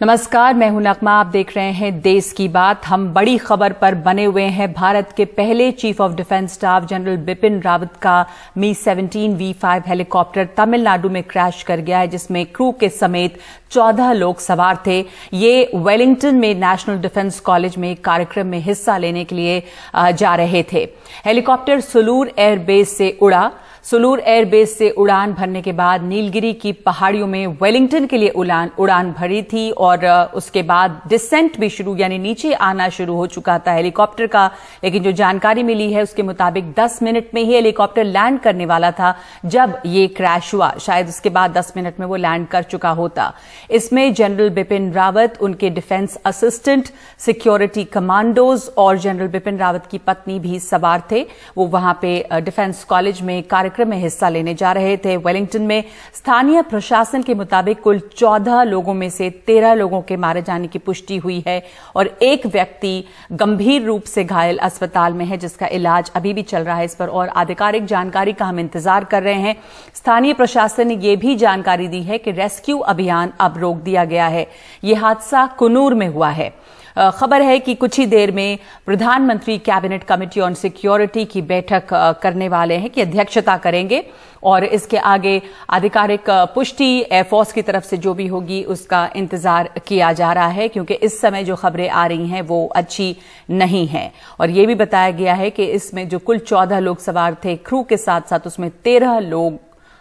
नमस्कार, मैं हूं नगमा। आप देख रहे हैं देश की बात। हम बड़ी खबर पर बने हुए हैं। भारत के पहले chief of defence staff general Bipin Rawat का मी-17 V5 हेलीकॉप्टर तमिलनाडु में क्रैश कर गया है, जिसमें क्रू के समेत 14 लोग सवार थे। ये वेलिंगटन में नेशनल डिफेंस कॉलेज में एक कार्यक्रम में हिस्सा लेने के लिए जा रहे थे। हेलीकॉप्टर सुलूर एयरबेस से उड़ा। सुलूर एयरबेस से उड़ान भरने के बाद नीलगिरी की पहाड़ियों में वेलिंगटन के लिए उड़ान भरी थी और उसके बाद डिसेंट भी शुरू, यानी नीचे आना शुरू हो चुका था हेलीकॉप्टर का। लेकिन जो जानकारी मिली है उसके मुताबिक 10 मिनट में ही हेलीकॉप्टर लैंड करने वाला था जब ये क्रैश हुआ। शायद उसके बाद 10 मिनट में वो लैंड कर चुका होता। इसमें जनरल बिपिन रावत, उनके डिफेंस असिस्टेंट, सिक्योरिटी कमांडोज और जनरल बिपिन रावत की पत्नी भी सवार थे। वो वहां पे डिफेंस कॉलेज में कार्यक्रम में हिस्सा लेने जा रहे थे वेलिंगटन में। स्थानीय प्रशासन के मुताबिक कुल 14 लोगों में से 13 लोगों के मारे जाने की पुष्टि हुई है और एक व्यक्ति गंभीर रूप से घायल अस्पताल में है, जिसका इलाज अभी भी चल रहा है। इस पर और आधिकारिक जानकारी का हम इंतजार कर रहे हैं। स्थानीय प्रशासन ने यह भी जानकारी दी है कि रेस्क्यू अभियान अब रोक दिया गया है। यह हादसा कुन्नूर में हुआ है। खबर है कि कुछ ही देर में प्रधानमंत्री कैबिनेट कमेटी ऑन सिक्योरिटी की बैठक करने वाले हैं, की अध्यक्षता करेंगे और इसके आगे आधिकारिक पुष्टि एयरफोर्स की तरफ से जो भी होगी उसका इंतजार किया जा रहा है, क्योंकि इस समय जो खबरें आ रही हैं वो अच्छी नहीं है। और ये भी बताया गया है कि इसमें जो कुल 14 लोग सवार थे क्रू के साथ साथ, उसमें 13 लोग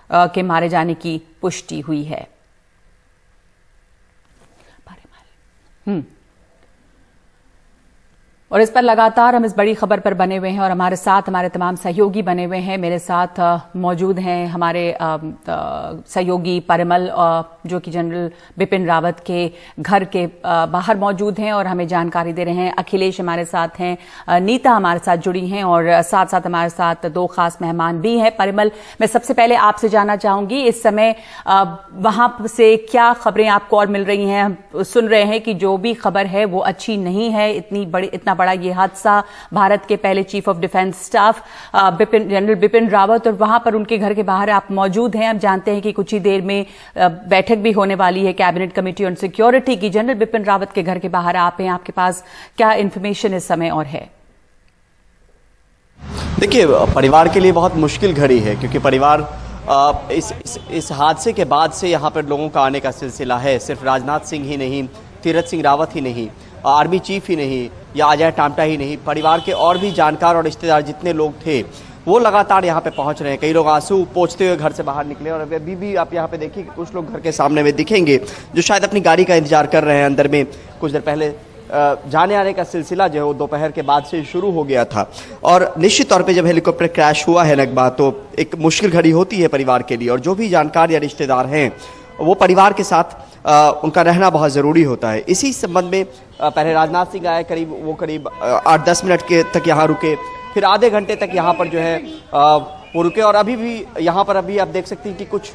के मारे जाने की पुष्टि हुई है। और इस पर लगातार हम इस बड़ी खबर पर बने हुए हैं और हमारे साथ हमारे तमाम सहयोगी बने हुए हैं। मेरे साथ मौजूद हैं हमारे सहयोगी परिमल, जो कि जनरल बिपिन रावत के घर के बाहर मौजूद हैं और हमें जानकारी दे रहे हैं। अखिलेश हमारे साथ हैं, नीता हमारे साथ जुड़ी हैं और साथ साथ हमारे साथ दो खास मेहमान भी हैं। परिमल, मैं सबसे पहले आपसे जानना चाहूंगी, इस समय वहां से क्या खबरें आपको और मिल रही हैं? हम सुन रहे हैं कि जो भी खबर है वो अच्छी नहीं है। इतना बड़ा ये हादसा, भारत के पहले chief of defence staff general Bipin Rawat, और वहां पर उनके घर के बाहर आप मौजूद हैं। हम जानते हैं कि कुछ ही देर में बैठक भी होने वाली है कैबिनेट कमेटी ऑन सिक्योरिटी की। जनरल बिपिन रावत के घर के बाहर आप हैं, आपके पास क्या इंफॉर्मेशन इस समय और है? देखिए, परिवार के लिए बहुत मुश्किल घड़ी है, क्योंकि परिवार इस हादसे के बाद से यहाँ पर लोगों का आने का सिलसिला है। सिर्फ राजनाथ सिंह ही नहीं, तीरथ सिंह रावत ही नहीं, आर्मी चीफ ही नहीं या अजय टामटा ही नहीं, परिवार के और भी जानकार और रिश्तेदार जितने लोग थे वो लगातार यहाँ पे पहुँच रहे हैं। कई लोग आंसू पोंछते हुए घर से बाहर निकले और अभी भी आप यहाँ पे देखिए कि कुछ लोग घर के सामने में दिखेंगे जो शायद अपनी गाड़ी का इंतजार कर रहे हैं। अंदर में कुछ देर पहले जाने आने का सिलसिला जो है वो दोपहर के बाद से शुरू हो गया था। और निश्चित तौर पे जब हेलीकॉप्टर क्रैश हुआ है नगमा, तो एक मुश्किल घड़ी होती है परिवार के लिए, और जो भी जानकार या रिश्तेदार हैं वो परिवार के साथ उनका रहना बहुत ज़रूरी होता है। इसी संबंध में पहले राजनाथ सिंह आए, करीब 8-10 मिनट के तक यहाँ रुके, फिर आधे घंटे तक यहाँ पर जो है वो रुके, और अभी भी यहाँ पर अभी आप देख सकते हैं कि कुछ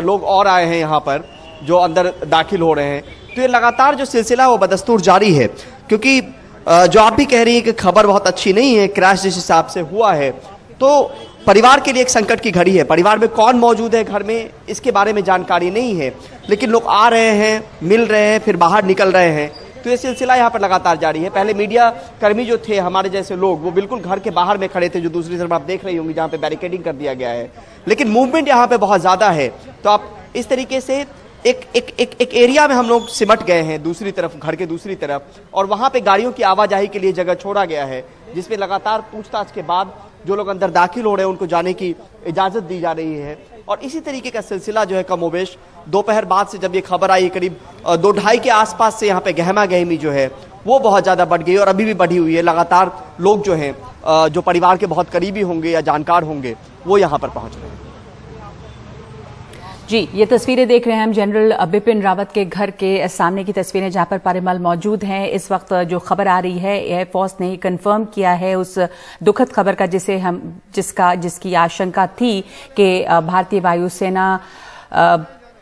लोग और आए हैं यहाँ पर जो अंदर दाखिल हो रहे हैं। तो ये लगातार जो सिलसिला वो बदस्तूर जारी है, क्योंकि जो आप भी कह रही हैं कि खबर बहुत अच्छी नहीं है, क्रैश जिस हिसाब से हुआ है, तो परिवार के लिए एक संकट की घड़ी है। परिवार में कौन मौजूद है घर में इसके बारे में जानकारी नहीं है, लेकिन लोग आ रहे हैं, मिल रहे हैं, फिर बाहर निकल रहे हैं। तो ये सिलसिला यहाँ पर लगातार जारी है। पहले मीडिया कर्मी जो थे, हमारे जैसे लोग, वो बिल्कुल घर के बाहर में खड़े थे, जो दूसरी तरफ आप देख रही होंगी जहाँ पे बैरिकेडिंग कर दिया गया है। लेकिन मूवमेंट यहाँ पे बहुत ज़्यादा है, तो आप इस तरीके से एक एरिया में हम लोग सिमट गए हैं दूसरी तरफ, घर के दूसरी तरफ, और वहाँ पे गाड़ियों की आवाजाही के लिए जगह छोड़ा गया है, जिसमें लगातार पूछताछ के बाद जो लोग अंदर दाखिल हो रहे हैं उनको जाने की इजाज़त दी जा रही है। और इसी तरीके का सिलसिला जो है कमोबेश दोपहर बाद से जब ये खबर आई, करीब 2-2:30 के आसपास से यहाँ पे गहमा गहमी जो है वो बहुत ज़्यादा बढ़ गई और अभी भी बढ़ी हुई है। लगातार लोग जो हैं, जो परिवार के बहुत करीबी होंगे या जानकार होंगे, वो यहाँ पर पहुँच रहे हैं। जी, ये तस्वीरें देख रहे हैं हम जनरल बिपिन रावत के घर के सामने की तस्वीरें, जहां पर परिमल मौजूद हैं। इस वक्त जो खबर आ रही है, एयरफोर्स ने कंफर्म किया है उस दुखद खबर का जिसकी आशंका थी कि भारतीय वायुसेना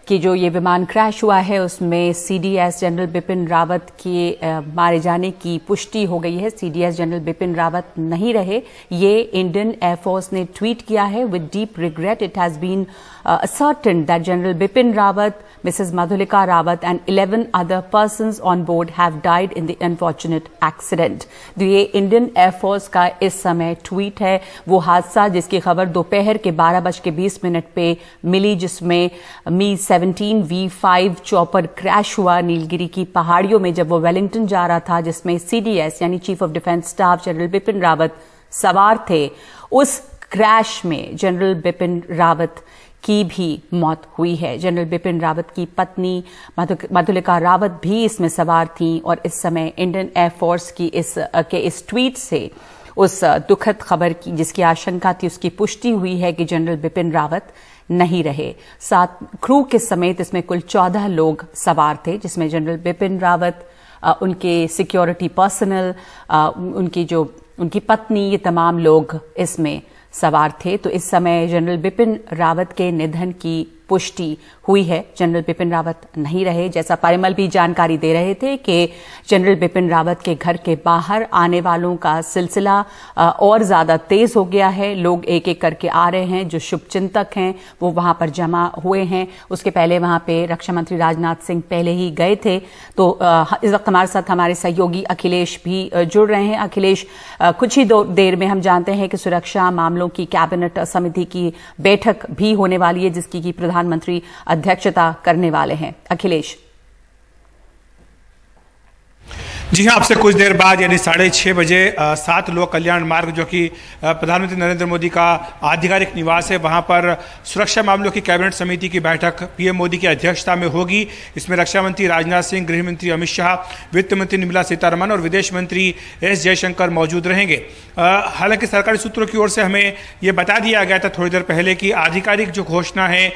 कि जो ये विमान क्रैश हुआ है उसमें सीडीएस जनरल बिपिन रावत के मारे जाने की पुष्टि हो गई है। सीडीएस जनरल बिपिन रावत नहीं रहे, ये इंडियन एयरफोर्स ने ट्वीट किया है। With deep regret it has been ascertained that General Bipin Rawat, Mrs. Madhulika Rawat and 11 other persons on board have died in the unfortunate accident। तो ये इंडियन एयरफोर्स का इस समय ट्वीट है। वो हादसा जिसकी खबर दोपहर के 12:20 पे मिली, जिसमें मी-17 V5 चॉपर क्रैश हुआ नीलगिरी की पहाड़ियों में जब वो वेलिंगटन जा रहा था, जिसमें सीडीएस यानी chief of defence staff general Bipin Rawat सवार थे। उस क्रैश में जनरल बिपिन रावत की भी मौत हुई है। जनरल बिपिन रावत की पत्नी मधुलिका रावत भी इसमें सवार थीं और इस समय इंडियन एयरफोर्स की इस ट्वीट से उस दुखद खबर की जिसकी आशंका थी उसकी पुष्टि हुई है कि जनरल बिपिन रावत नहीं रहे। 7 क्रू के समेत इसमें कुल 14 लोग सवार थे, जिसमें जनरल बिपिन रावत, उनके सिक्योरिटी पर्सनल, उनकी पत्नी, ये तमाम लोग इसमें सवार थे। तो इस समय जनरल बिपिन रावत के निधन की पुष्टि हुई है। जनरल बिपिन रावत नहीं रहे। जैसा परिमल भी जानकारी दे रहे थे कि जनरल बिपिन रावत के घर के बाहर आने वालों का सिलसिला और ज्यादा तेज हो गया है। लोग एक एक करके आ रहे हैं, जो शुभचिंतक हैं वो वहां पर जमा हुए हैं। उसके पहले वहां पे रक्षा मंत्री राजनाथ सिंह पहले ही गए थे। तो इस वक्त हमारे साथ हमारे सहयोगी अखिलेश भी जुड़ रहे हैं। अखिलेश, कुछ ही देर में हम जानते हैं कि सुरक्षा मामलों की कैबिनेट समिति की बैठक भी होने वाली है, जिसकी की प्रधानमंत्री अध्यक्षता करने वाले हैं। अखिलेश। जी हाँ, आपसे कुछ देर बाद यानी 6:30 बजे 7 लोक कल्याण मार्ग, जो कि प्रधानमंत्री नरेंद्र मोदी का आधिकारिक निवास है, वहां पर सुरक्षा मामलों की कैबिनेट समिति की बैठक पीएम मोदी की अध्यक्षता में होगी। इसमें रक्षा मंत्री राजनाथ सिंह, गृह मंत्री अमित शाह, वित्त मंत्री निर्मला सीतारमण और विदेश मंत्री एस जयशंकर मौजूद रहेंगे। हालांकि सरकारी सूत्रों की ओर से हमें ये बता दिया गया था थोड़ी देर पहले कि आधिकारिक जो घोषणा है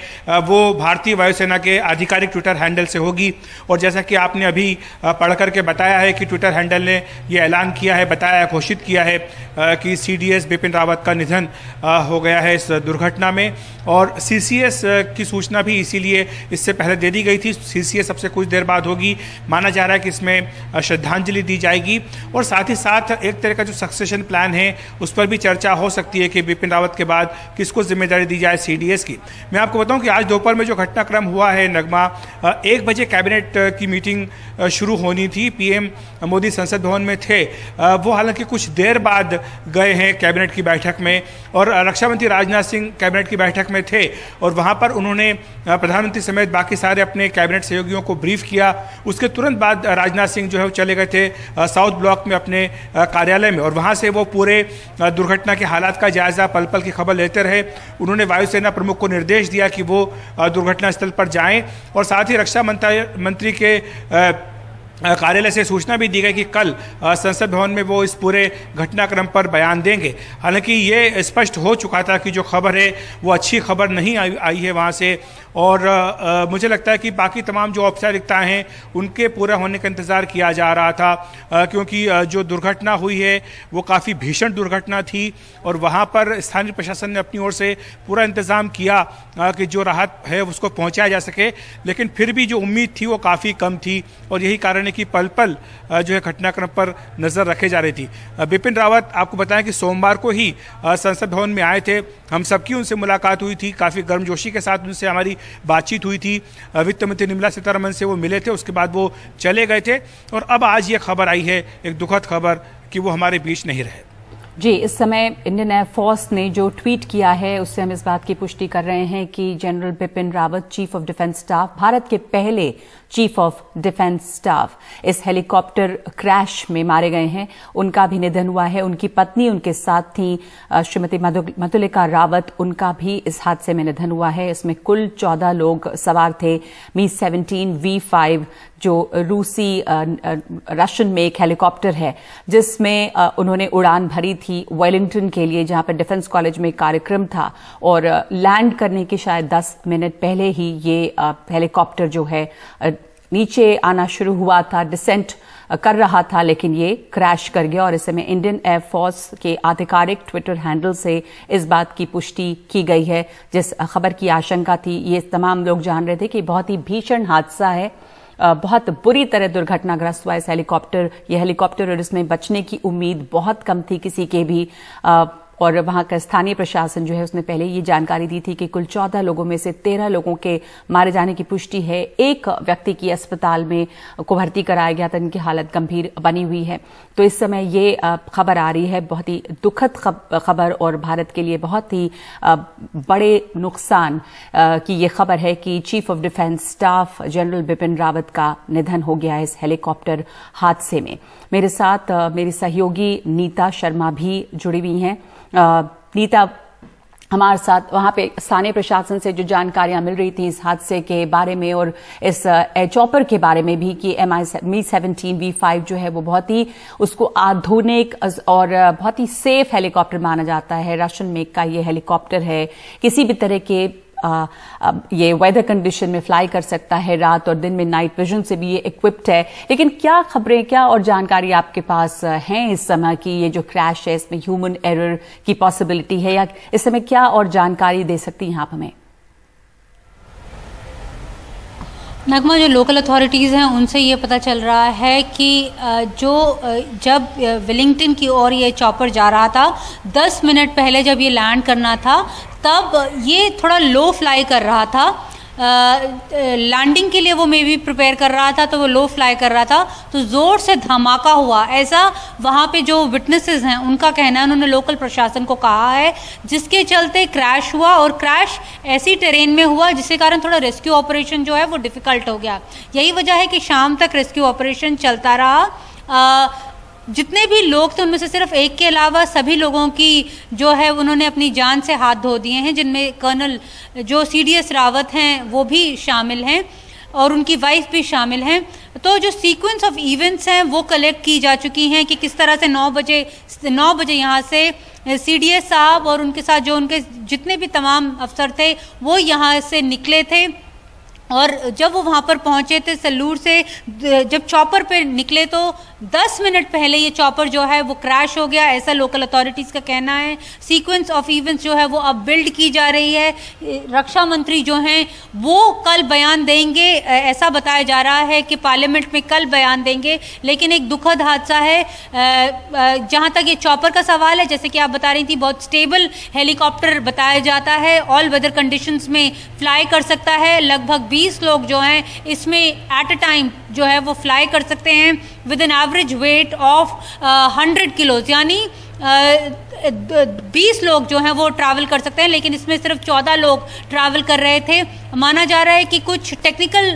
वो भारतीय वायुसेना के आधिकारिक ट्विटर हैंडल से होगी। और जैसा कि आपने अभी पढ़ करके बताया है कि ट्विटर हैंडल ने यह ऐलान किया है, बताया, घोषित किया है कि सीडीएस बिपिन रावत का निधन हो गया है इस दुर्घटना में। और सीसीएस की सूचना भी इसीलिए इससे पहले दे दी गई थी। सीसीएस सबसे कुछ देर बाद होगी। माना जा रहा है कि इसमें श्रद्धांजलि दी जाएगी और साथ ही साथ एक तरह का जो सक्सेशन प्लान है उस पर भी चर्चा हो सकती है कि बिपिन रावत के बाद किसको जिम्मेदारी दी जाए सीडीएस की। मैं आपको बताऊं कि आज दोपहर में जो घटनाक्रम हुआ है नगमा, 1 बजे कैबिनेट की मीटिंग शुरू होनी थी। पीएम मोदी संसद भवन में थे। वो हालांकि कुछ देर बाद गए हैं कैबिनेट की बैठक में और रक्षा मंत्री राजनाथ सिंह कैबिनेट की बैठक में थे और वहां पर उन्होंने प्रधानमंत्री समेत बाकी सारे अपने कैबिनेट सहयोगियों को ब्रीफ किया। उसके तुरंत बाद राजनाथ सिंह जो है वो चले गए थे साउथ ब्लॉक में अपने कार्यालय में और वहां से वो पूरे दुर्घटना के हालात का जायजा, पल पल की खबर लेते रहे। उन्होंने वायुसेना प्रमुख को निर्देश दिया कि वो दुर्घटना स्थल पर जाएं और साथ ही रक्षा मंत्री के कार्यालय से सूचना भी दी गई कि कल संसद भवन में वो इस पूरे घटनाक्रम पर बयान देंगे। हालांकि ये स्पष्ट हो चुका था कि जो खबर है वो अच्छी खबर नहीं आई है वहाँ से और मुझे लगता है कि बाकी तमाम जो औपचारिकताएं हैं उनके पूरा होने का इंतज़ार किया जा रहा था क्योंकि जो दुर्घटना हुई है वो काफ़ी भीषण दुर्घटना थी और वहाँ पर स्थानीय प्रशासन ने अपनी ओर से पूरा इंतज़ाम किया कि जो राहत है उसको पहुँचाया जा सके, लेकिन फिर भी जो उम्मीद थी वो काफ़ी कम थी और यही कारण है कि पल पल जो है घटनाक्रम पर नज़र रखे जा रही थी। बिपिन रावत, आपको बताएं कि सोमवार को ही संसद भवन में आए थे। हम सबकी उनसे मुलाकात हुई थी, काफ़ी गर्मजोशी के साथ उनसे हमारी बातचीत हुई थी। वित्त मंत्री निर्मला सीतारमण से वो मिले थे, उसके बाद वो चले गए थे और अब आज ये खबर आई है, एक दुखद खबर, कि वो हमारे बीच नहीं रहे। जी, इस समय इंडियन एयरफोर्स ने जो ट्वीट किया है उससे हम इस बात की पुष्टि कर रहे हैं कि general Bipin Rawat, chief of defence staff, Bharat के पहले चीफ ऑफ डिफेंस स्टाफ, इस हेलीकॉप्टर क्रैश में मारे गए हैं। उनका भी निधन हुआ है। उनकी पत्नी उनके साथ थी, श्रीमती मधुलिका रावत, उनका भी इस हादसे में निधन हुआ है। इसमें कुल 14 लोग सवार थे। मी-17 V5 जो रूसी रशियन में एक हेलीकॉप्टर है जिसमें उन्होंने उड़ान भरी थी वेलिंगटन के लिए, जहां पर डिफेंस कॉलेज में कार्यक्रम था और लैंड करने के शायद 10 मिनट पहले ही ये हेलीकॉप्टर जो है नीचे आना शुरू हुआ था, डिसेंट कर रहा था, लेकिन ये क्रैश कर गया। और इस समय इंडियन एयरफोर्स के आधिकारिक ट्विटर हैंडल से इस बात की पुष्टि की गई है। जिस खबर की आशंका थी, ये तमाम लोग जान रहे थे कि बहुत ही भीषण हादसा है, बहुत बुरी तरह दुर्घटनाग्रस्त हुआ इस हेलीकॉप्टर। ये हेलीकॉप्टर और इसमें बचने की उम्मीद बहुत कम थी किसी के भी। और वहां का स्थानीय प्रशासन जो है उसने पहले ये जानकारी दी थी कि कुल 14 लोगों में से 13 लोगों के मारे जाने की पुष्टि है। एक व्यक्ति की अस्पताल में को भर्ती कराया गया था, इनकी हालत गंभीर बनी हुई है। तो इस समय ये खबर आ रही है, बहुत ही दुखद खबर और भारत के लिए बहुत ही बड़े नुकसान की ये खबर है कि chief of defence staff general Bipin Rawat का निधन हो गया है इस हेलीकॉप्टर हादसे में। मेरे साथ मेरी सहयोगी नीता शर्मा भी जुड़ी हुई हैं। नीता, हमारे साथ वहां पे स्थानीय प्रशासन से जो जानकारियां मिल रही थी इस हादसे के बारे में और इस एयर चॉपर के बारे में भी कि Mi-17 V5 जो है वो बहुत ही उसको आधुनिक और बहुत ही सेफ हेलीकॉप्टर माना जाता है। रशियन मेक का ये हेलीकॉप्टर है, किसी भी तरह के ये वेदर कंडीशन में फ्लाई कर सकता है, रात और दिन में नाइट विजन से भी ये इक्विप्ड है। लेकिन क्या खबरें, क्या और जानकारी आपके पास हैं इस समय कि ये जो क्रैश है इसमें ह्यूमन एरर की पॉसिबिलिटी है, या इस समय क्या और जानकारी दे सकती हैं आप हमें? नगमा, जो लोकल अथॉरिटीज़ हैं उनसे ये पता चल रहा है कि जब वेलिंगटन की ओर ये चॉपर जा रहा था, 10 मिनट पहले जब ये लैंड करना था तब ये थोड़ा लो फ्लाई कर रहा था। लैंडिंग के लिए वो मे भी प्रिपेयर कर रहा था, तो वो लो फ्लाई कर रहा था, तो ज़ोर से धमाका हुआ, ऐसा वहाँ पे जो विटनेसेस हैं उनका कहना है। उन्होंने लोकल प्रशासन को कहा है, जिसके चलते क्रैश हुआ। और क्रैश ऐसी टेरेन में हुआ जिसके कारण थोड़ा रेस्क्यू ऑपरेशन जो है वो डिफ़िकल्ट हो गया। यही वजह है कि शाम तक रेस्क्यू ऑपरेशन चलता रहा। जितने भी लोग थे उनमें से सिर्फ एक के अलावा सभी लोगों की जो है उन्होंने अपनी जान से हाथ धो दिए हैं, जिनमें कर्नल जो CDS रावत हैं वो भी शामिल हैं और उनकी वाइफ भी शामिल हैं। तो जो सीक्वेंस ऑफ इवेंट्स हैं वो कलेक्ट की जा चुकी हैं कि किस तरह से 9 बजे यहाँ से CDS साहब और उनके साथ जो उनके जितने भी तमाम अफसर थे वो यहाँ से निकले थे। और जब वो वहाँ पर पहुँचे थे सलूर से, जब चॉपर पे निकले तो 10 मिनट पहले ये चॉपर जो है वो क्रैश हो गया, ऐसा लोकल अथॉरिटीज़ का कहना है। सीक्वेंस ऑफ इवेंट्स जो है वो अब बिल्ड की जा रही है। रक्षा मंत्री जो हैं वो कल बयान देंगे, ऐसा बताया जा रहा है कि पार्लियामेंट में कल बयान देंगे। लेकिन एक दुखद हादसा है। जहाँ तक ये चॉपर का सवाल है, जैसे कि आप बता रही थी, बहुत स्टेबल हेलीकॉप्टर बताया जाता है, ऑल वेदर कंडीशंस में फ्लाई कर सकता है। लगभग 20 लोग जो हैं इसमें एट अ टाइम जो है वो फ्लाई कर सकते हैं with an average weight of 100 kilos, यानी 20 लोग जो हैं वो ट्रैवल कर सकते हैं। लेकिन इसमें सिर्फ 14 लोग ट्रैवल कर रहे थे। माना जा रहा है कि कुछ टेक्निकल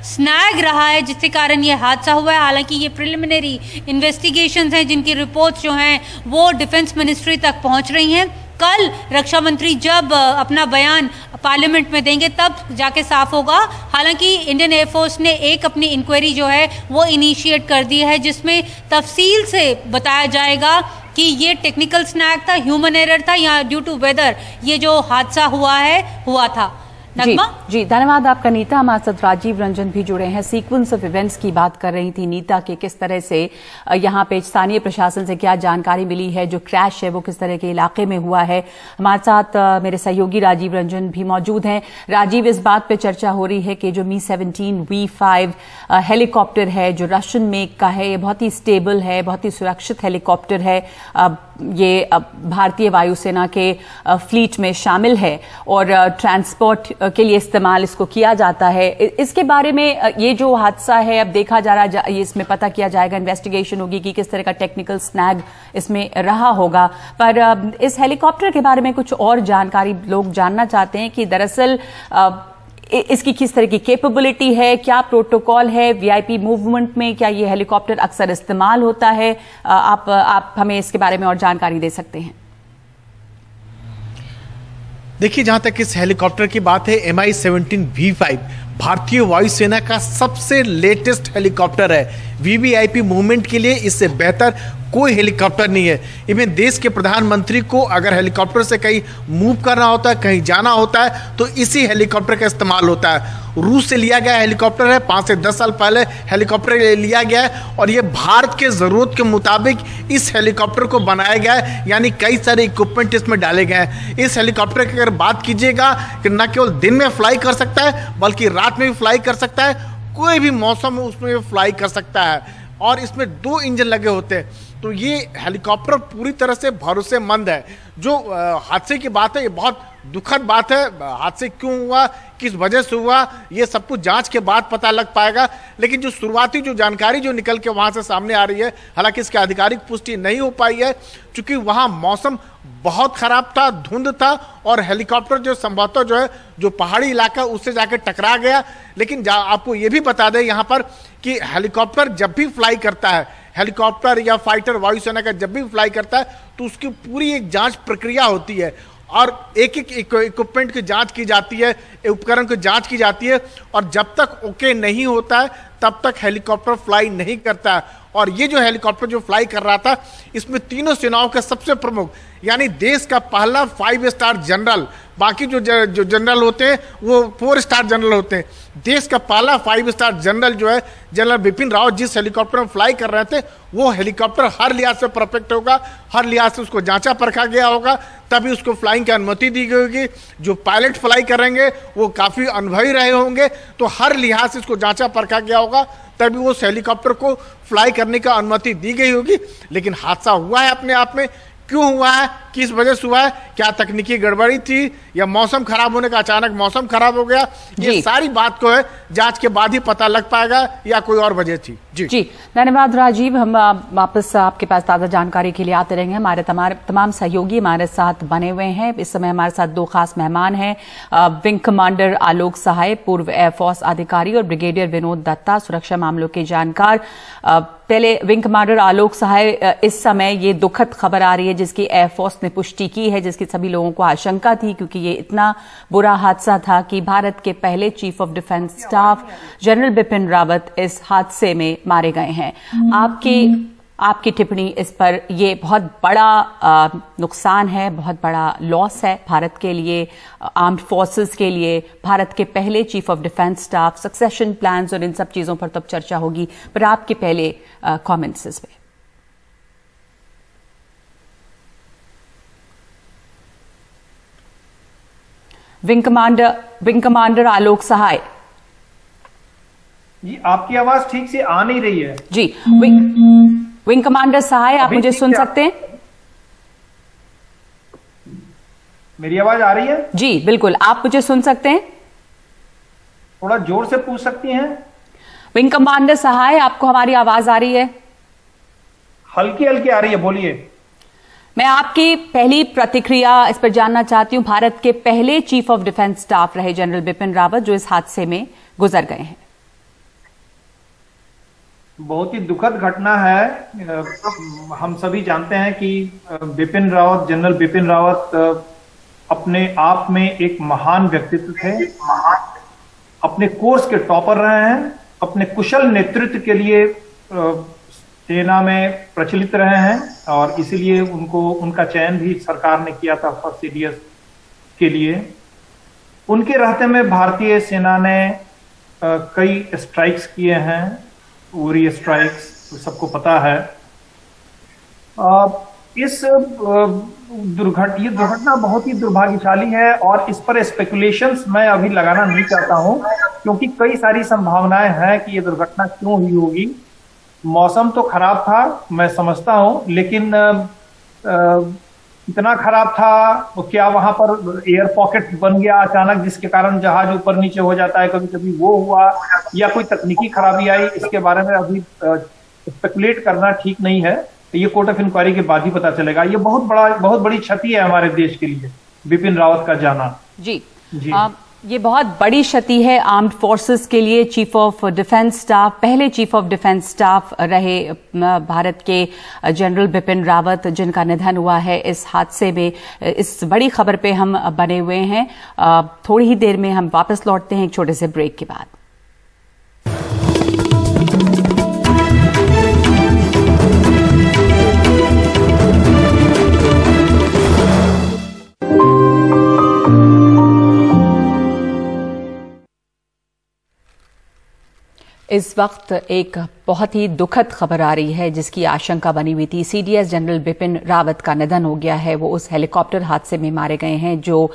स्नैग रहा है जिसके कारण ये हादसा हुआ है। हालांकि ये प्रिलिमिनरी इन्वेस्टिगेशंस हैं जिनकी रिपोर्ट्स जो हैं वो डिफेंस मिनिस्ट्री तक पहुंच रही हैं। कल रक्षा मंत्री जब अपना बयान पार्लियामेंट में देंगे तब जाके साफ होगा। हालांकि इंडियन एयरफोर्स ने एक अपनी इंक्वायरी जो है वो इनिशिएट कर दी है, जिसमें तफसील से बताया जाएगा कि ये टेक्निकल स्नैग था, ह्यूमन एरर था, या ड्यू टू वेदर ये जो हादसा हुआ था। जी धन्यवाद आपका नीता। हमारे साथ राजीव रंजन भी जुड़े हैं। सीक्वेंस ऑफ इवेंट्स की बात कर रही थी नीता कि किस तरह से यहाँ पे स्थानीय प्रशासन से क्या जानकारी मिली है, जो क्रैश है वो किस तरह के इलाके में हुआ है। हमारे साथ मेरे सहयोगी राजीव रंजन भी मौजूद हैं। राजीव, इस बात पे चर्चा हो रही है कि जो Mi-17 V5 हेलीकॉप्टर है जो रशियन मेक का है, ये बहुत ही स्टेबल है, बहुत ही सुरक्षित हेलीकॉप्टर है। ये भारतीय वायुसेना के फ्लीट में शामिल है और ट्रांसपोर्ट के लिए इस्तेमाल इसको किया जाता है। इसके बारे में ये जो हादसा है अब देखा जा रहा है, इसमें पता किया जाएगा, इन्वेस्टिगेशन होगी कि किस तरह का टेक्निकल स्नैग इसमें रहा होगा। पर इस हेलीकॉप्टर के बारे में कुछ और जानकारी लोग जानना चाहते हैं कि दरअसल इसकी किस तरह की कैपेबिलिटी है, क्या प्रोटोकॉल है VIP मूवमेंट में, क्या ये हेलीकॉप्टर अक्सर इस्तेमाल होता है? आप हमें इसके बारे में और जानकारी दे सकते हैं। देखिए, जहां तक इस हेलीकॉप्टर की बात है, Mi-17 V5 भारतीय वायुसेना का सबसे लेटेस्ट हेलीकॉप्टर है। वीवीआईपी मूवमेंट के लिए इससे बेहतर कोई हेलीकॉप्टर नहीं है। इवन देश के प्रधानमंत्री को अगर हेलीकॉप्टर से कहीं मूव करना होता है, कहीं जाना होता है, तो इसी हेलीकॉप्टर का इस्तेमाल होता है। रूस से लिया गया हेलीकॉप्टर है, 5 से 10 साल पहले हेलीकॉप्टर लिया गया है और ये भारत के ज़रूरत के मुताबिक इस हेलीकॉप्टर को बनाया गया है, यानी कई सारे इक्विपमेंट इसमें डाले गए हैं। इस हेलीकॉप्टर की अगर बात कीजिएगा कि न केवल दिन में फ्लाई कर सकता है बल्कि रात में भी फ्लाई कर सकता है, कोई भी मौसम में उसमें फ्लाई कर सकता है और इसमें 2 इंजन लगे होते हैं। तो ये हेलीकॉप्टर पूरी तरह से भरोसेमंद है। जो हादसे की बात है, ये बहुत दुखद बात है। हादसे क्यों हुआ, किस वजह से हुआ, ये सब कुछ जांच के बाद पता लग पाएगा। लेकिन जो शुरुआती जो जानकारी जो निकल के वहां से सामने आ रही है, हालांकि इसकी आधिकारिक पुष्टि नहीं हो पाई है क्योंकि वहां मौसम बहुत खराब था, धुंध था और हेलीकॉप्टर जो संभवतः जो है जो पहाड़ी इलाका उससे जाकर टकरा गया। लेकिन आपको ये भी बता दें यहाँ पर कि हेलीकॉप्टर जब भी फ्लाई करता है, हेलीकॉप्टर या फाइटर वायुसेना का जब भी फ्लाई करता है तो उसकी पूरी एक जांच प्रक्रिया होती है और एक एक इक्विपमेंट की जांच की जाती है, उपकरण की जांच की जाती है और जब तक ओके नहीं होता है तब तक हेलीकॉप्टर फ्लाई नहीं करता है। और ये जो हेलीकॉप्टर जो फ्लाई कर रहा था, इसमें तीनों सेनाओं के सबसे प्रमुख यानी देश का पहला 5 स्टार जनरल, बाकी जो जनरल होते हैं वो 4 स्टार जनरल होते हैं, देश का पहला 5 स्टार जनरल जो है जनरल बिपिन रावत जिस हेलीकॉप्टर में फ्लाई कर रहे थे, वो हेलीकॉप्टर हर लिहाज से परफेक्ट होगा, हर लिहाज से उसको जांचा परखा गया होगा, तभी उसको फ्लाइंग की अनुमति दी गई होगी। जो पायलट फ्लाई करेंगे वो काफ़ी अनुभवी रहे होंगे, तो हर लिहाज से इसको जांचा परखा गया होगा, तभी उस हेलीकॉप्टर को फ्लाई करने का अनुमति दी गई होगी। लेकिन हादसा हुआ है अपने आप में, क्यों हुआ है, किस वजह से हुआ है, क्या तकनीकी गड़बड़ी थी या मौसम खराब होने का अचानक मौसम खराब हो गया, ये सारी बात को है जांच के बाद ही पता लग पाएगा या कोई और वजह थी। जी धन्यवाद राजीव। हम वापस आपके पास ताज़ा जानकारी के लिए आते रहेंगे। हमारे तमाम सहयोगी हमारे साथ बने हुए हैं। इस समय हमारे साथ 2 खास मेहमान हैं, विंग कमांडर आलोक सहाय, पूर्व एयरफोर्स अधिकारी, और ब्रिगेडियर विनोद दत्ता, सुरक्षा मामलों के जानकार। पहले विंग कमांडर आलोक सहाय, इस समय ये दुखद खबर आ रही है जिसकी एयरफोर्स ने पुष्टि की है, जिसकी सभी लोगों को आशंका थी क्योंकि ये इतना बुरा हादसा था कि भारत के पहले chief of defence staff general Bipin Rawat इस हादसे में मारे गए हैं। आपकी टिप्पणी इस पर, ये बहुत बड़ा नुकसान है, बहुत बड़ा लॉस है भारत के लिए, आर्म्ड फोर्सेस के लिए, भारत के पहले chief of defence staff, succession plans और इन सब चीजों पर तब चर्चा होगी, पर आपके पहले कमेंट्स इस पे। विंग कमांडर आलोक सहाय जी, आपकी आवाज ठीक से आ नहीं रही है। जी, विंग कमांडर सहाय, आप मुझे सुन सकते हैं? मेरी आवाज आ रही है? जी बिल्कुल, आप मुझे सुन सकते हैं? थोड़ा जोर से पूछ सकती हैं? विंग कमांडर सहाय, आपको हमारी आवाज आ रही है? हल्की हल्की आ रही है, बोलिए। मैं आपकी पहली प्रतिक्रिया इस पर जानना चाहती हूं। भारत के पहले चीफ ऑफ डिफेंस स्टाफ रहे जनरल बिपिन रावत जो इस हादसे में गुजर गए हैं। बहुत ही दुखद घटना है। हम सभी जानते हैं कि बिपिन रावत, जनरल बिपिन रावत अपने आप में एक महान व्यक्तित्व थे, अपने कोर्स के टॉपर रहे हैं, अपने कुशल नेतृत्व के लिए सेना में प्रचलित रहे हैं और इसीलिए उनका चयन भी सरकार ने किया था फर्स्ट सीडीएस के लिए। उनके रहते में भारतीय सेना ने कई स्ट्राइक्स किए हैं, उरी स्ट्राइक्स, सबको पता है। ये दुर्घटना बहुत ही दुर्भाग्यशाली है और इस पर स्पेकुलेशंस मैं अभी लगाना नहीं चाहता हूं क्योंकि कई सारी संभावनाएं हैं कि ये दुर्घटना क्यों हुई होगी। मौसम तो खराब था, मैं समझता हूं, लेकिन इतना खराब था क्या वहां पर एयर पॉकेट बन गया अचानक जिसके कारण जहाज ऊपर नीचे हो जाता है, कभी कभी वो हुआ, या कोई तकनीकी खराबी आई, इसके बारे में अभी स्पेकुलेट करना ठीक नहीं है। ये कोर्ट ऑफ इंक्वायरी के बाद ही पता चलेगा। ये बहुत बड़ी क्षति है हमारे देश के लिए बिपिन रावत का जाना। जी ये बहुत बड़ी क्षति है आर्म्ड फोर्सेस के लिए। चीफ ऑफ डिफेंस स्टाफ, पहले चीफ ऑफ डिफेंस स्टाफ रहे भारत के जनरल बिपिन रावत, जिनका निधन हुआ है इस हादसे में। इस बड़ी खबर पे हम बने हुए हैं। थोड़ी ही देर में हम वापस लौटते हैं एक छोटे से ब्रेक के बाद। इस वक्त एक बहुत ही दुखद खबर आ रही है जिसकी आशंका बनी हुई थी। सीडीएस जनरल बिपिन रावत का निधन हो गया है। वो उस हेलीकॉप्टर हादसे में मारे गए हैं जो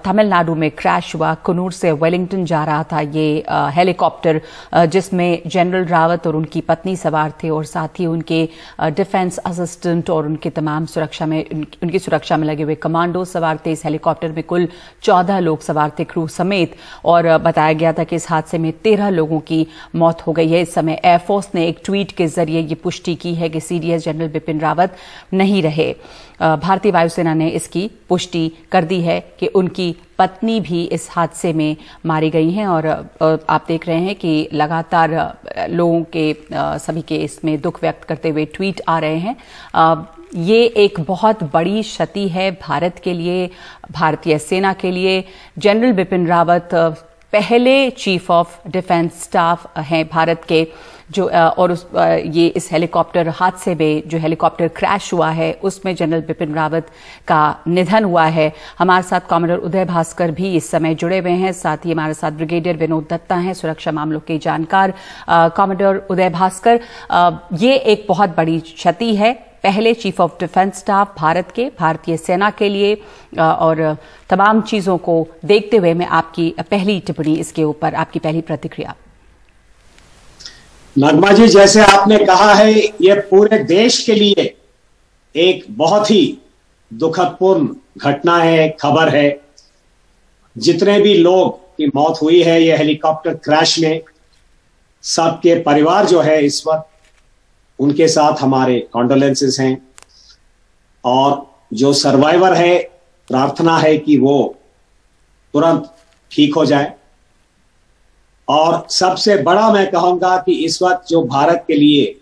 तमिलनाडु में क्रैश हुआ। कन्नूर से वेलिंगटन जा रहा था ये हेलीकॉप्टर, जिसमें जनरल रावत और उनकी पत्नी सवार थे और साथ ही उनके डिफेंस असिस्टेंट और उनकी तमाम उनकी सुरक्षा में लगे हुए कमांडो सवार थे। इस हेलीकॉप्टर में कुल 14 लोग सवार थे, क्रू समेत, और बताया गया था कि इस हादसे में 13 लोगों की मौत हो गई है। इस समय एयरफोर्स ने एक ट्वीट के जरिए ये पुष्टि की है कि सीडीएस जनरल बिपिन रावत नहीं रहे। भारतीय वायुसेना ने इसकी पुष्टि कर दी है कि उनकी पत्नी भी इस हादसे में मारी गई हैं। और आप देख रहे हैं कि लगातार लोगों के सभी के इसमें दुख व्यक्त करते हुए ट्वीट आ रहे हैं। ये एक बहुत बड़ी क्षति है भारत के लिए, भारतीय सेना के लिए। जनरल बिपिन रावत पहले चीफ ऑफ डिफेंस स्टाफ हैं भारत के, जो और ये इस हेलीकॉप्टर हादसे में जो हेलीकॉप्टर क्रैश हुआ है उसमें जनरल बिपिन रावत का निधन हुआ है। हमारे साथ कमांडर उदय भास्कर भी इस समय जुड़े हुए हैं। साथ ही हमारे साथ ब्रिगेडियर विनोद दत्ता हैं, सुरक्षा मामलों के जानकार। कमांडर उदय भास्कर, ये एक बहुत बड़ी क्षति है पहले chief of defence staff Bharat के, भारतीय सेना के लिए, और तमाम चीजों को देखते हुए मैं आपकी पहली टिप्पणी इसके ऊपर, आपकी पहली प्रतिक्रिया। नगमा जी, जैसे आपने कहा है, ये पूरे देश के लिए एक बहुत ही दुखदपूर्ण घटना है, खबर है। जितने भी लोग की मौत हुई है ये हेलीकॉप्टर क्रैश में, सबके परिवार जो है इस वक्त उनके साथ हमारे कॉन्डोलेंसेस हैं। और जो सर्वाइवर है, प्रार्थना है कि वो तुरंत ठीक हो जाए। और सबसे बड़ा मैं कहूंगा कि इस वक्त जो भारत के लिए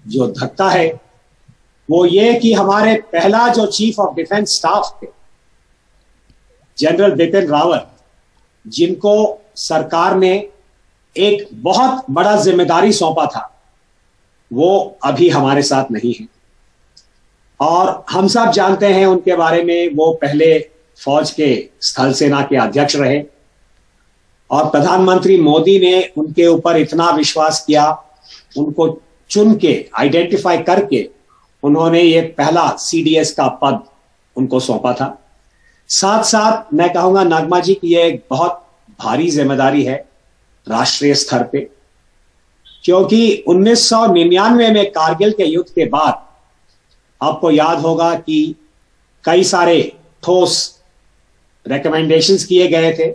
जो धक्का है वो ये कि हमारे पहला जो चीफ ऑफ डिफेंस स्टाफ थे जनरल बिपिन रावत, जिनको सरकार ने एक बहुत बड़ा जिम्मेदारी सौंपा था, वो अभी हमारे साथ नहीं है। और हम सब जानते हैं उनके बारे में, वो पहले फौज के स्थल सेना के अध्यक्ष रहे और प्रधानमंत्री मोदी ने उनके ऊपर इतना विश्वास किया, उनको चुन के आइडेंटिफाई करके उन्होंने ये पहला सीडीएस का पद उनको सौंपा था। साथ साथ मैं कहूंगा नगमा जी कि ये एक बहुत भारी जिम्मेदारी है राष्ट्रीय स्तर पे, क्योंकि 1999 में कारगिल के युद्ध के बाद आपको याद होगा कि कई सारे ठोस रिकमेंडेशंस किए गए थे,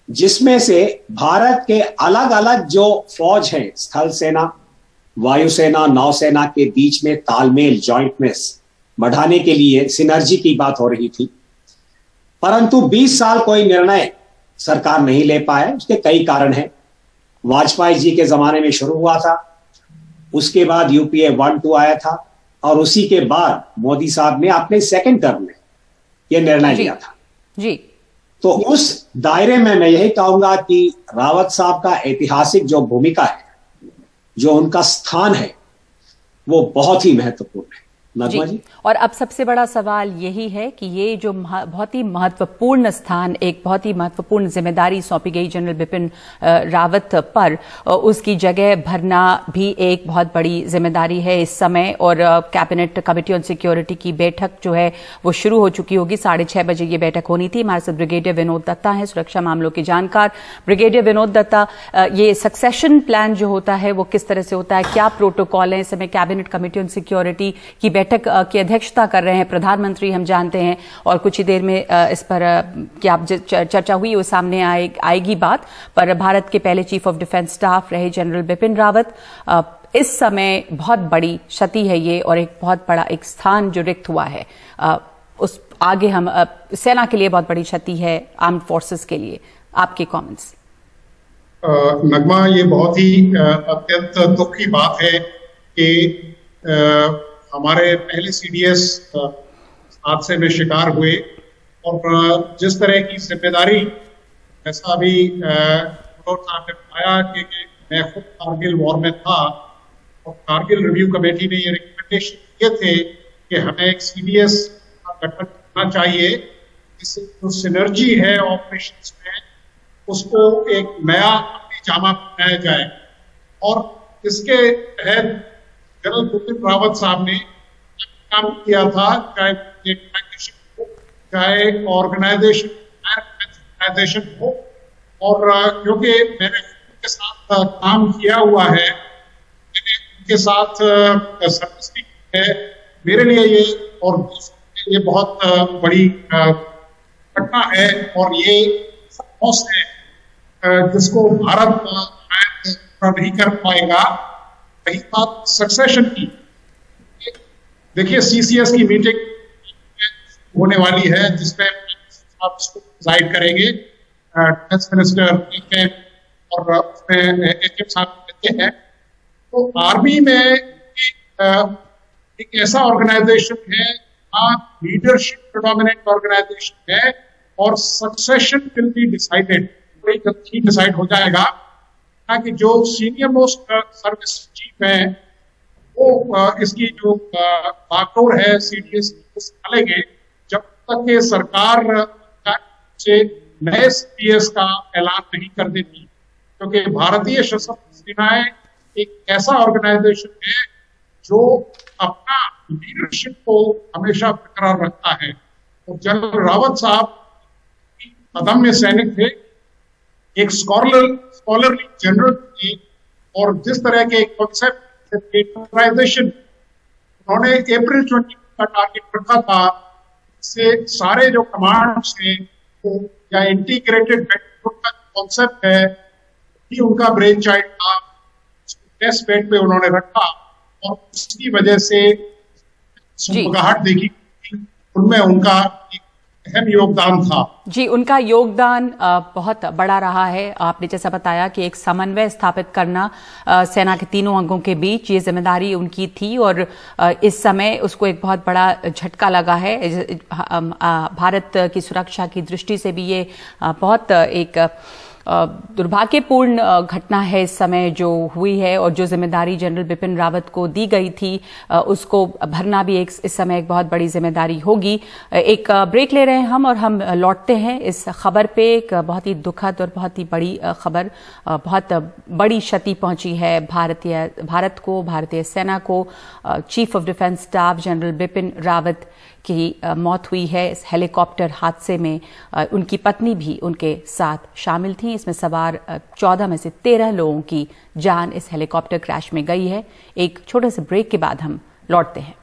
जिसमें से भारत के अलग अलग जो फौज है, स्थल सेना, वायुसेना, नौसेना के बीच में तालमेल, जॉइंटनेस बढ़ाने के लिए सिनर्जी की बात हो रही थी। परंतु 20 साल कोई निर्णय सरकार नहीं ले पाए। उसके कई कारण हैं। वाजपेयी जी के जमाने में शुरू हुआ था, उसके बाद यूपीए 1-2 आया था, और उसी के बाद मोदी साहब ने अपने सेकंड टर्म में यह निर्णय लिया था जी। तो उस दायरे में मैं यही कहूंगा कि रावत साहब का ऐतिहासिक जो भूमिका है, जो उनका स्थान है, वो बहुत ही महत्वपूर्ण है। नगमा जी, और अब सबसे बड़ा सवाल यही है कि ये जो बहुत ही महत्वपूर्ण स्थान, एक बहुत ही महत्वपूर्ण जिम्मेदारी सौंपी गई जनरल बिपिन रावत पर, उसकी जगह भरना भी एक बहुत बड़ी जिम्मेदारी है इस समय। और कैबिनेट कमेटी ऑन सिक्योरिटी की बैठक जो है वो शुरू हो चुकी होगी। 6:30 बजे ये बैठक होनी थी। हमारे साथ ब्रिगेडियर विनोद दत्ता है, सुरक्षा मामलों के जानकार। ब्रिगेडियर विनोद दत्ता, ये सक्सेशन प्लान जो होता है वो किस तरह से होता है, क्या प्रोटोकॉल है? इस समय कैबिनेट कमेटी ऑन सिक्योरिटी की बैठक की अध्यक्षता कर रहे हैं प्रधानमंत्री, हम जानते हैं, और कुछ ही देर में इस पर क्या चर्चा हुई वो सामने आएगी बात। पर भारत के पहले चीफ ऑफ डिफेंस स्टाफ रहे जनरल बिपिन रावत, इस समय बहुत बड़ी क्षति है ये, और एक बहुत बड़ा एक स्थान जो रिक्त हुआ है। उस आगे हम सेना के लिए बहुत बड़ी क्षति है, आर्म्ड फोर्सेस के लिए। आपके कमेंट्स। नगमा, ये बहुत ही अत्यंत दुख की बात है कि हमारे पहले सीडीएस हादसे में शिकार हुए, और जिस तरह की जिम्मेदारी, ऐसा अभी साहब ने बताया कि मैं खुद कारगिल वॉर में था, और कारगिल रिव्यू कमेटी ने ये रिकमेंडेशन किए थे कि हमें एक सीडीएस का गठन करना चाहिए, जिससे जो सिनर्जी है ऑपरेशंस में उसको एक नया अपनी जामा बनाया जाए। और इसके तहत जनरल बिपिन रावत साहब ने काम किया था, चाहे ऑर्गेनाइजेशन हो, और क्योंकि मैंने उनके साथ काम किया हुआ है, मैंने उनके साथ सर्विस भी की है, मेरे लिए ये और ये बहुत बड़ी घटना है, और ये लॉस है जिसको भारत पूरा नहीं कर पाएगा। रही बात सक्सेशन की, देखिए सीसीएस की मीटिंग होने वाली है जिसमें आप इसको डिसाइड करेंगे, डिफेंस मिनिस्टर और उसमें एचएम साहब कहते हैं। तो आर्मी में एक ऐसा ऑर्गेनाइजेशन है, लीडरशिप प्रेडोमिनेंट ऑर्गेनाइजेशन है, और सक्सेशन विल बी डिसाइडेड, बड़ी जल्दी डिसाइड हो जाएगा, ताकि जो सीनियर मोस्ट सर्विस चीफ है वो इसकी जो बागडोर है सीडीएस निकालेंगे, जब तक के सरकार से नए सीडीएस का ऐलान नहीं कर देती, क्योंकि भारतीय सशस्त्र सेनाएं एक ऐसा ऑर्गेनाइजेशन है जो अपना लीडरशिप को हमेशा बरकरार रखता है। और जनरल रावत साहब अदम्य सैनिक थे, एक स्कॉलरली जनरल थे, और जिस तरह के कॉन्सेप्ट उन्होंने अप्रैल 20 का टारगेट रखा था, इससे सारे जो कमांड्स हैं या इंटीग्रेटेड का कॉन्सेप्ट है, ये उनका ब्रेन चाइल्ड था, टेस्ट बेड पे उन्होंने रखा, और उसकी वजह से सुगबगाहट देखी, उनमें उनका एक अहम योगदान था। जी, उनका योगदान बहुत बड़ा रहा है। आपने जैसा बताया कि एक समन्वय स्थापित करना सेना के तीनों अंगों के बीच, ये जिम्मेदारी उनकी थी, और इस समय उसको एक बहुत बड़ा झटका लगा है। भारत की सुरक्षा की दृष्टि से भी ये बहुत एक दुर्भाग्यपूर्ण घटना है इस समय जो हुई है, और जो जिम्मेदारी जनरल बिपिन रावत को दी गई थी उसको भरना भी एक इस समय एक बहुत बड़ी जिम्मेदारी होगी। एक ब्रेक ले रहे हैं हम, और हम लौटते हैं इस खबर पे। एक बहुत ही दुखद और बहुत ही बड़ी खबर, बहुत बड़ी क्षति पहुंची है भारत को, भारतीय सेना को। Chief of defence staff general Bipin Rawat की मौत हुई है इस हेलीकॉप्टर हादसे में। उनकी पत्नी भी उनके साथ शामिल थी। इसमें सवार 14 में से 13 लोगों की जान इस हेलीकॉप्टर क्रैश में गई है। एक छोटे से ब्रेक के बाद हम लौटते हैं।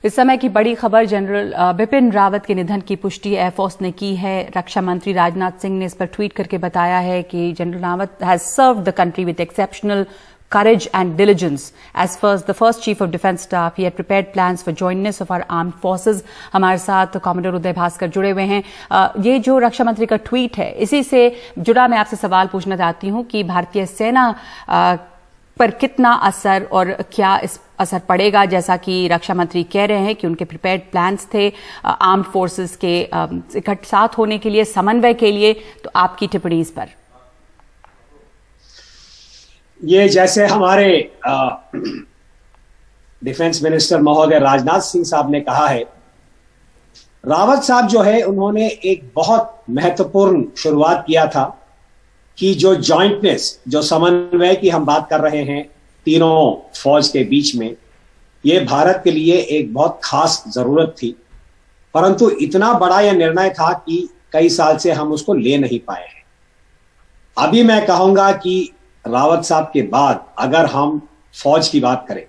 इस समय की बड़ी खबर, जनरल बिपिन रावत के निधन की पुष्टि एयरफोर्स ने की है। रक्षा मंत्री राजनाथ सिंह ने इस पर ट्वीट करके बताया है कि general Rawat has served the country with exceptional courage and diligence. As first, the first Chief of Defence Staff, he had prepared plans for jointness of our armed forces. हमारे साथ कॉमोडोर उदय भास्कर जुड़े हुए हैं। ये जो रक्षा मंत्री का ट्वीट है, इसी से जुड़ा मैं आपसे सवाल पूछना चाहती हूँ कि भारतीय सेना पर कितना असर और क्या इस असर पड़ेगा, जैसा कि रक्षा मंत्री कह रहे हैं कि उनके प्रिपेयर्ड प्लान्स थे आर्म्ड फोर्सेस के इकट्ठे साथ होने के लिए, समन्वय के लिए। तो आपकी टिप्पणी इस पर? ये जैसे हमारे डिफेंस मिनिस्टर महोदय राजनाथ सिंह साहब ने कहा है, रावत साहब जो है उन्होंने एक बहुत महत्वपूर्ण शुरुआत किया था कि जो जॉइंटनेस, जो समन्वय की हम बात कर रहे हैं तीनों फौज के बीच में, ये भारत के लिए एक बहुत खास जरूरत थी, परंतु इतना बड़ा यह निर्णय था कि कई साल से हम उसको ले नहीं पाए हैं। अभी मैं कहूंगा कि रावत साहब के बाद अगर हम फौज की बात करें,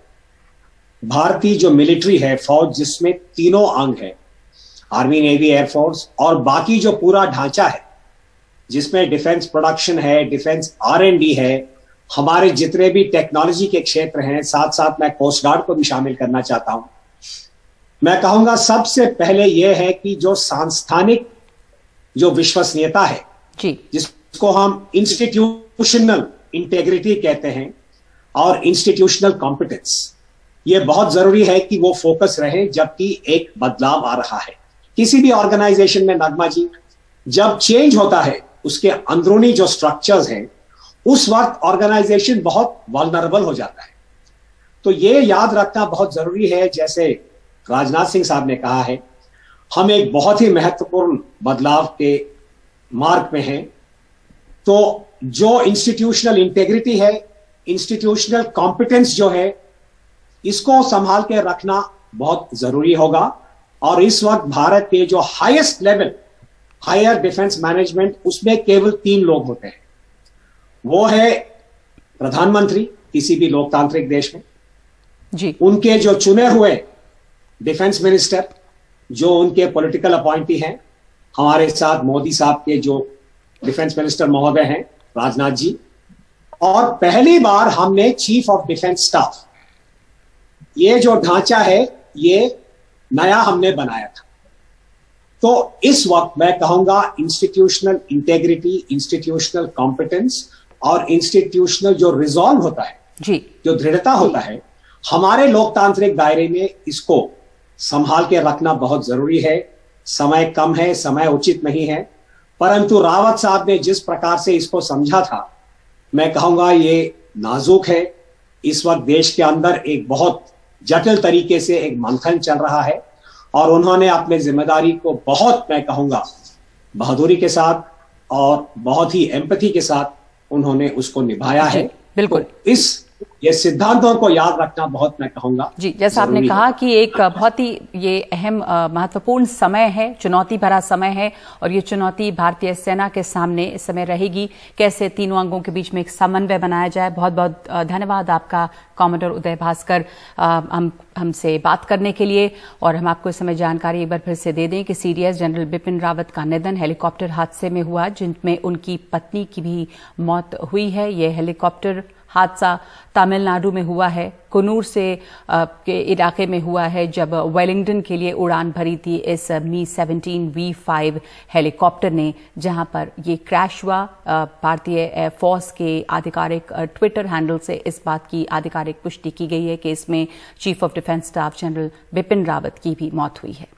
भारतीय जो मिलिट्री है, फौज जिसमें तीनों अंग है, आर्मी, नेवी, एयरफोर्स और बाकी जो पूरा ढांचा है जिसमें डिफेंस प्रोडक्शन है, डिफेंस R&D है, हमारे जितने भी टेक्नोलॉजी के क्षेत्र हैं, साथ साथ मैं कोस्ट गार्ड को भी शामिल करना चाहता हूं। मैं कहूंगा सबसे पहले यह है कि जो सांस्थानिक जो विश्वसनीयता है जी, जिसको हम इंस्टीट्यूशनल इंटेग्रिटी कहते हैं और इंस्टीट्यूशनल कॉम्पिटेंस, ये बहुत जरूरी है कि वो फोकस रहे जबकि एक बदलाव आ रहा है किसी भी ऑर्गेनाइजेशन में। नगमा जी, जब चेंज होता है उसके अंदरूनी जो स्ट्रक्चर्स हैं, उस वक्त ऑर्गेनाइजेशन बहुत वल्नरेबल हो जाता है। तो ये याद रखना बहुत जरूरी है। जैसे राजनाथ सिंह साहब ने कहा है, हम एक बहुत ही महत्वपूर्ण बदलाव के मार्ग में हैं। तो जो इंस्टीट्यूशनल इंटेग्रिटी है, इंस्टीट्यूशनल कॉम्पिटेंस जो है, इसको संभाल के रखना बहुत जरूरी होगा। और इस वक्त भारत के जो highest level higher defence management, उसमें केवल 3 लोग होते हैं। वो है प्रधानमंत्री किसी भी लोकतांत्रिक देश में जी, उनके जो चुने हुए डिफेंस मिनिस्टर, जो उनके पॉलिटिकल अपॉइंटी हैं, हमारे साथ मोदी साहब के जो डिफेंस मिनिस्टर महोदय हैं, राजनाथ जी, और पहली बार हमने चीफ ऑफ डिफेंस स्टाफ, ये जो ढांचा है ये नया हमने बनाया था। तो इस वक्त मैं कहूंगा इंस्टीट्यूशनल इंटेग्रिटी, इंस्टीट्यूशनल कॉम्पिटेंस और इंस्टीट्यूशनल जो रिजॉल्व होता है जी, जो दृढ़ता होता है, हमारे लोकतांत्रिक दायरे में इसको संभाल के रखना बहुत जरूरी है। समय कम है, समय उचित नहीं है, परंतु रावत साहब ने जिस प्रकार से इसको समझा था, मैं कहूंगा ये नाजुक है। इस वक्त देश के अंदर एक बहुत जटिल तरीके से एक मंथन चल रहा है और उन्होंने अपने जिम्मेदारी को बहुत, मैं कहूंगा, बहादुरी के साथ और बहुत ही एम्पैथी के साथ उन्होंने उसको निभाया है। बिल्कुल। तो ये सिद्धांतों को याद रखना बहुत, मैं कहूंगा, जी, जैसा आपने कहा कि एक बहुत ही ये अहम महत्वपूर्ण समय है, चुनौती भरा समय है और ये चुनौती भारतीय सेना के सामने इस समय रहेगी। कैसे तीनों अंगों के बीच में एक समन्वय बनाया जाए। बहुत बहुत धन्यवाद आपका कमांडर उदय भास्कर, हमसे बात करने के लिए। और हम आपको इस समय जानकारी एक बार फिर से दे दें कि CDS जनरल बिपिन रावत का निधन हेलीकॉप्टर हादसे में हुआ, जिनमें उनकी पत्नी की भी मौत हुई है। ये हेलीकॉप्टर हादसा तमिलनाडु में हुआ है, कुन्नूर से के इलाके में हुआ है, जब वेलिंगटन के लिए उड़ान भरी थी इस Mi-17 V5 हेलीकॉप्टर ने, जहां पर ये क्रैश हुआ। भारतीय एयरफोर्स के आधिकारिक ट्विटर हैंडल से इस बात की आधिकारिक पुष्टि की गई है कि इसमें chief of defence staff general Bipin Rawat की भी मौत हुई है।